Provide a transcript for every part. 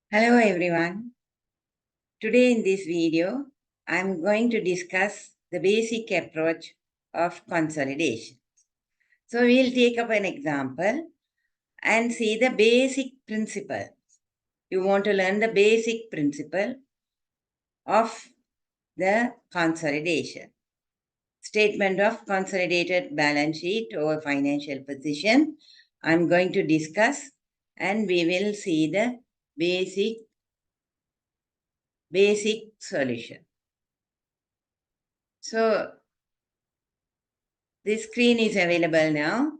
Hello everyone. Today in this video, I'm going to discuss the basic approach of consolidation. So we'll take up an example and see the basic principle. You want to learn the basic principle of the consolidation. Statement of consolidated balance sheet or financial position. I'm going to discuss and we will see the basic solution. So the screen is available now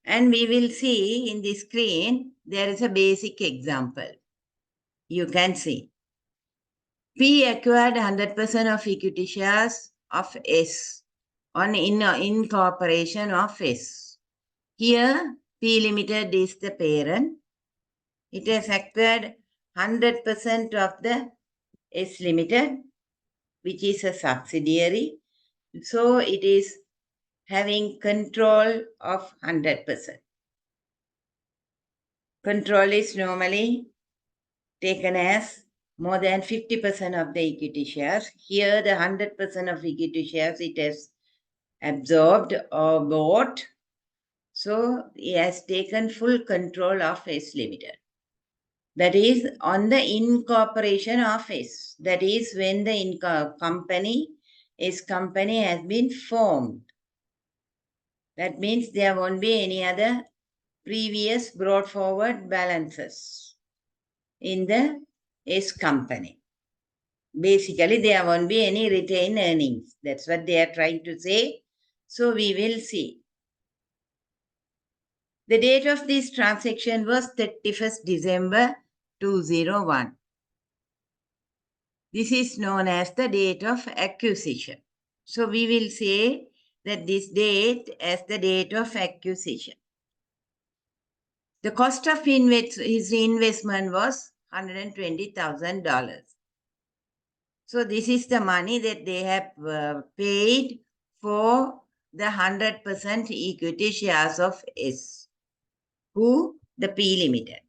and we will see in the screen there is a basic example. You can see P acquired 100% of equity shares of S on incorporation of S. Here P Limited is the parent. It has acquired 100% of the S Limited, which is a subsidiary. So it is having control of 100%. Control is normally taken as more than 50% of the equity shares. Here the 100% of equity shares it has absorbed or bought. So it has taken full control of S Limited. That is on the incorporation of S. That is when the company has been formed. That means there won't be any other previous brought forward balances in the S company. Basically, there won't be any retained earnings. That's what they are trying to say. So we will see. The date of this transaction was 31st December 2001. This is known as the date of acquisition. So we will say that this date as the date of acquisition. The cost of his investment was $120,000. So this is the money that they have paid for the 100% equity shares of S. Who? The P Limited.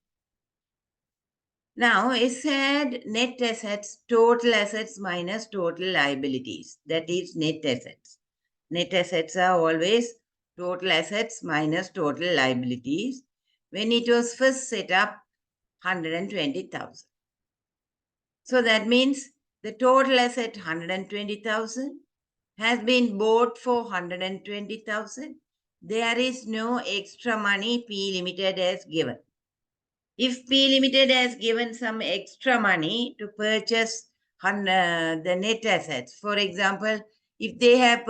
Now S had net assets, total assets minus total liabilities. That is net assets. Net assets are always total assets minus total liabilities. When it was first set up, 120,000. So that means the total asset 120,000 has been bought for 120,000. There is no extra money P Limited has given. If P Limited has given some extra money to purchase the net assets, for example, if they have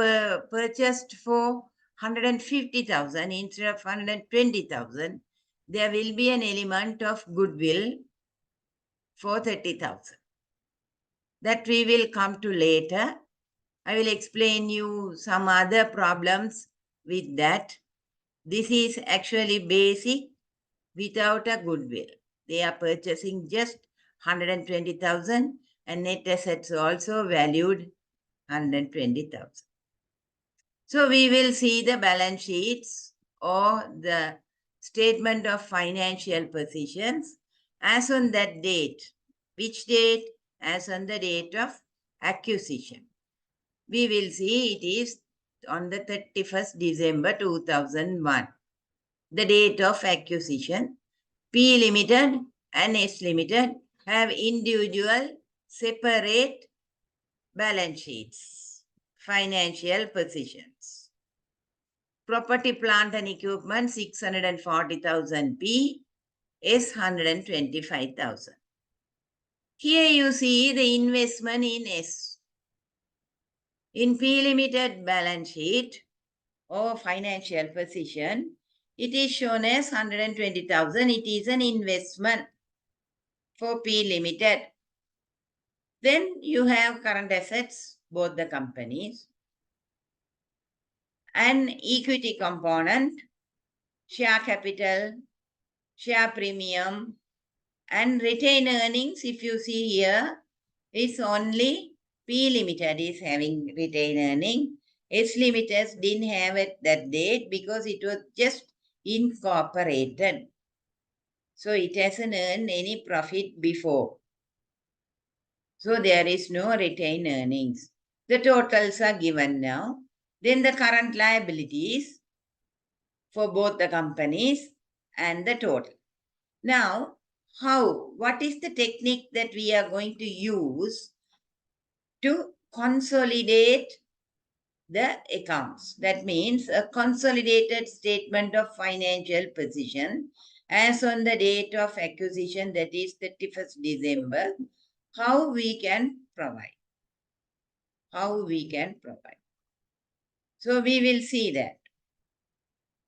purchased for 150,000 instead of 120,000, there will be an element of goodwill for 30,000. That we will come to later. I will explain you some other problems with that. This is actually basic without a goodwill. They are purchasing just 120,000 and net assets also valued 120,000. So we will see the balance sheets or the statement of financial positions as on that date. Which date? As on the date of acquisition. We will see it is on the 31st December 2001. The date of acquisition. P Limited and S Limited have individual separate balance sheets, financial positions. Property, plant and equipment 640,000 P, S 125,000. Here you see the investment in S. In P Limited balance sheet or financial position, it is shown as 120,000. It is an investment for P Limited. Then you have current assets, both the companies, an equity component, share capital, share premium, and retained earnings. If you see here, it's only P Limited is having retained earning. S Limited didn't have it that date because it was just incorporated. So it hasn't earned any profit before. So there is no retained earnings. The totals are given now. Then the current liabilities for both the companies and the total. Now, what is the technique that we are going to use to consolidate the accounts? That means a consolidated statement of financial position as on the date of acquisition, that is 31st December, how we can provide. So we will see that.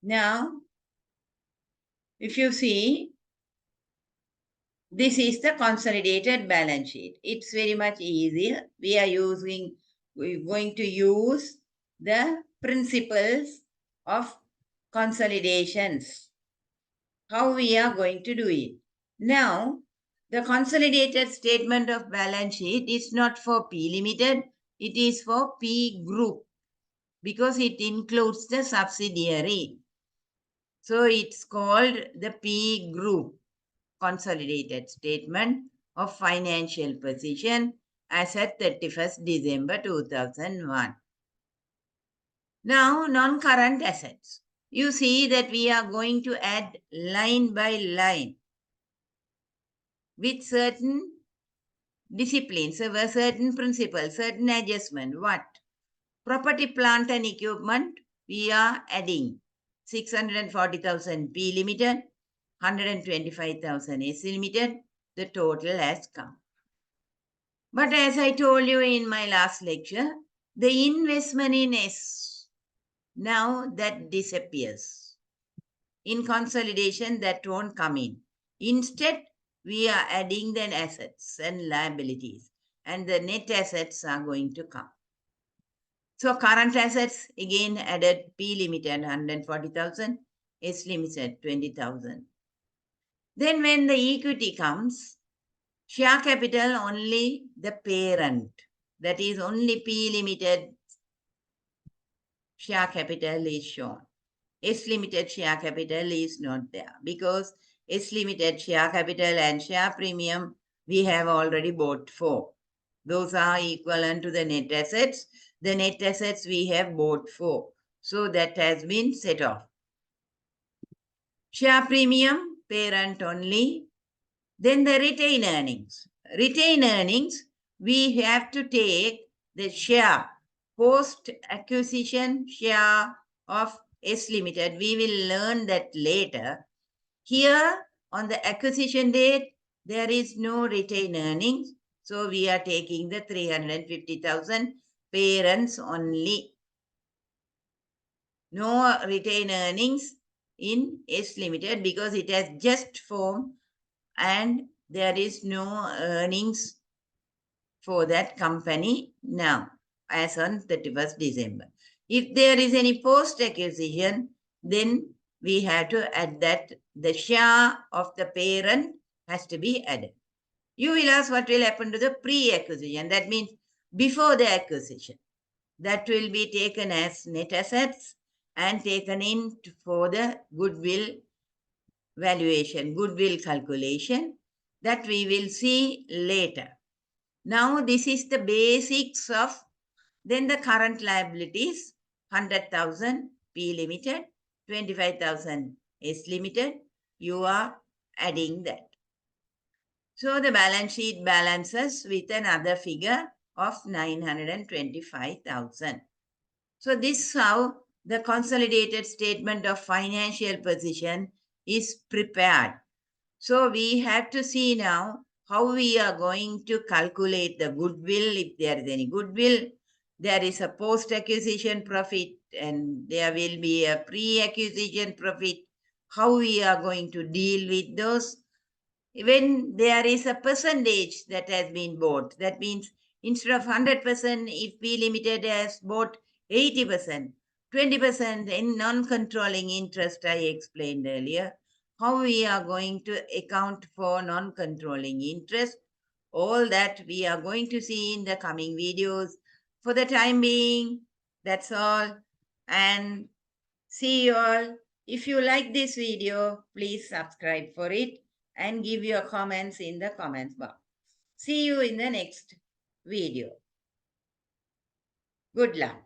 Now, if you see, this is the consolidated balance sheet. It's very much easier. We're going to use the principles of consolidations. How we are going to do it. Now, the consolidated statement of balance sheet is not for P Limited. It is for P Group because it includes the subsidiary. So it's called the P Group Consolidated Statement of Financial Position as at 31st December 2001. Now, non-current assets. You see that we are going to add line by line with certain disciplines, certain principles, certain adjustment. What? Property, plant and equipment, we are adding 640,000 P Limited, 125,000 S Limited. The total has come. But as I told you in my last lecture, the investment in S, now that disappears. In consolidation, that won't come in. Instead, we are adding the assets and liabilities, and the net assets are going to come. So current assets, again added P Limited 140,000, S Limited 20,000. Then when the equity comes, share capital only the parent, that is only P Limited share capital is shown. S Limited share capital is not there because S Limited share capital and share premium we have already bought for. Those are equivalent to the net assets. The net assets we have bought for. So that has been set off. Share premium, parent only. Then the retained earnings. Retained earnings, we have to take the share, post-acquisition share of S Limited. We will learn that later. Here, on the acquisition date, there is no retained earnings. So we are taking the 350,000 parents only. No retained earnings in S Limited because it has just formed and there is no earnings for that company now as on 31st December. If there is any post-acquisition, then we have to add that the share of the parent has to be added. You will ask what will happen to the pre-acquisition. That means before the acquisition. That will be taken as net assets and taken in for the goodwill valuation, goodwill calculation. That we will see later. Now this is the basics of then the current liabilities, 100,000 P Limited, 25,000 S Limited. You are adding that. So the balance sheet balances with another figure of 925,000. So this is how the consolidated statement of financial position is prepared. So we have to see now how we are going to calculate the goodwill. If there is any goodwill, there is a post-acquisition profit and there will be a pre-acquisition profit. How we are going to deal with those? When there is a percentage that has been bought, that means instead of 100%, if P Limited has bought 80%, 20% in non-controlling interest, I explained earlier, how we are going to account for non-controlling interest. All that we are going to see in the coming videos. For the time being, that's all. And see you all. If you like this video, please subscribe for it. and give your comments in the comments box. See you in the next video. Good luck.